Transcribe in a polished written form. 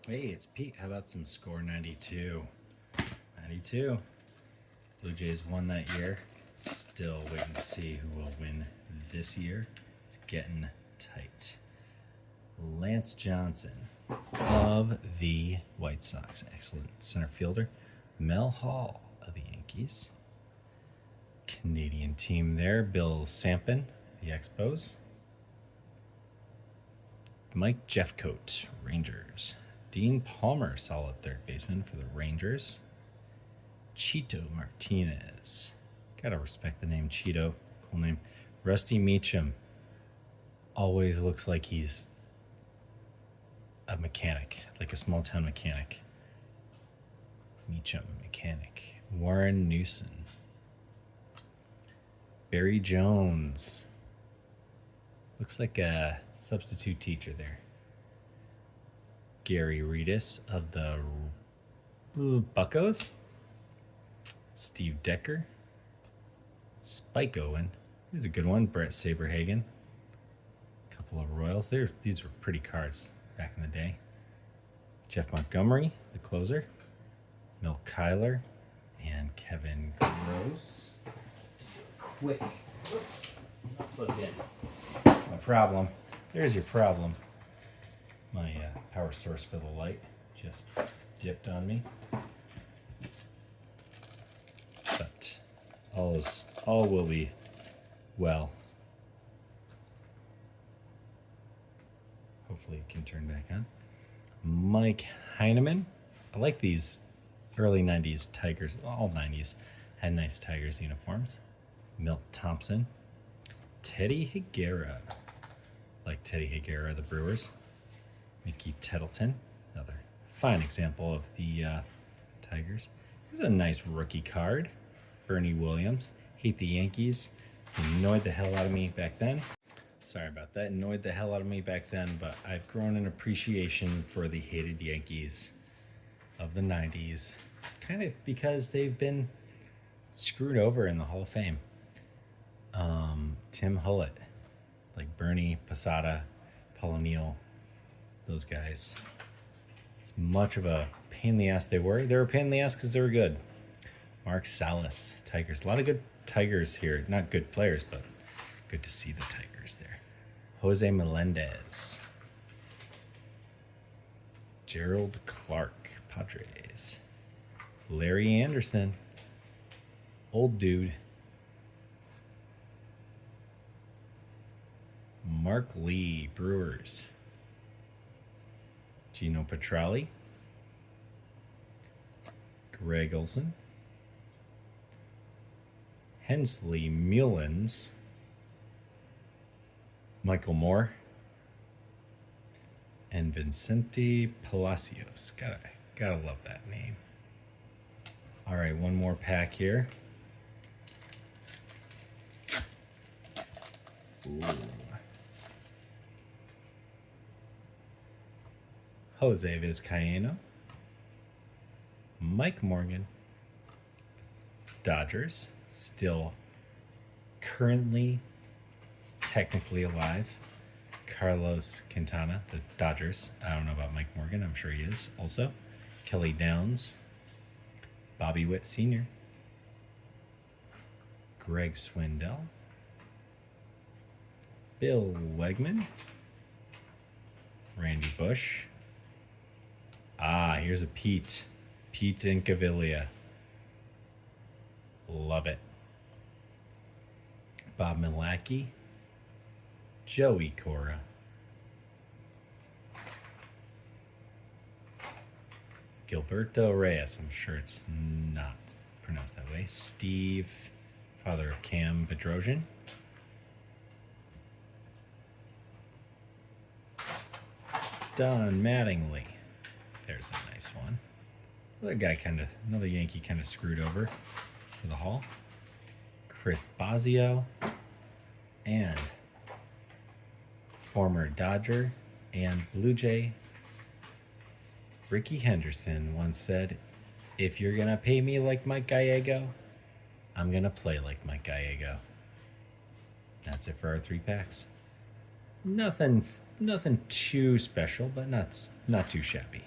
Hey, it's Pete. How about some score 92? 92. Blue Jays won that year. Still waiting to see who will win this year. It's getting tight. Lance Johnson of the White Sox. Excellent center fielder. Mel Hall of the Yankees. Canadian team there. Bill Sampson, the Expos. Mike Jeffcoat, Rangers. Dean Palmer, solid third baseman for the Rangers. Chito Martinez. Gotta respect the name Chito. Cool name. Rusty Meacham. Always looks like he's a mechanic, like a small town mechanic. Meacham, mechanic. Warren Newson. Barry Jones. Looks like a substitute teacher there. Gary Redis of the Buccos. Steve Decker. Spike Owen. Here's a good one. Brett Saberhagen. A couple of Royals. These were pretty cards back in the day. Jeff Montgomery, the closer. Milt Kyler. And Kevin Gross. Quick. Oops. Not plugged in. That's my problem. There's your problem. My power source for the light just dipped on me. But all will be well. Hopefully it can turn back on. Mike Heineman. I like these early 90s Tigers. All 90s had nice Tigers uniforms. Milt Thompson. Teddy Higuera. Like Teddy Higuera, the Brewers. Mickey Tettleton, another fine example of the Tigers. Here's a nice rookie card. Bernie Williams. Hate the Yankees. Annoyed the hell out of me back then. Sorry about that. Annoyed the hell out of me back then, but I've grown an appreciation for the hated Yankees of the 90s. Kind of because they've been screwed over in the Hall of Fame. Tim Hullett, like Bernie, Posada, Paul O'Neill, those guys. As much of a pain in the ass they were a pain in the ass because they were good. Mark Salas, Tigers. A lot of good Tigers here. Not good players, but good to see the Tigers there. Jose Melendez. Gerald Clark, Padres. Larry Anderson. Old dude. Mark Lee, Brewers. Gino Petrali. Greg Olson. Hensley Mullins. Michael Moore. And Vicente Palacios. Gotta love that name. All right, one more pack here. Ooh. Jose Vizcaino. Mike Morgan. Dodgers. Still currently technically alive. Carlos Quintana, the Dodgers. I don't know about Mike Morgan. I'm sure he is also. Kelly Downs. Bobby Witt Sr. Greg Swindell. Bill Wegman. Randy Bush. Here's a Pete. Pete Incaviglia. Love it. Bob Milwaukee. Joey Cora. Gilberto Reyes. I'm sure it's not pronounced that way. Steve, father of Cam Bedrosian. Don Mattingly. There's a nice one. Another Yankee kind of screwed over for the Hall. Chris Bosio and former Dodger and Blue Jay Ricky Henderson once said, "If you're going to pay me like Mike Gallego, I'm going to play like Mike Gallego." That's it for our 3 packs. Nothing too special, but not too shabby.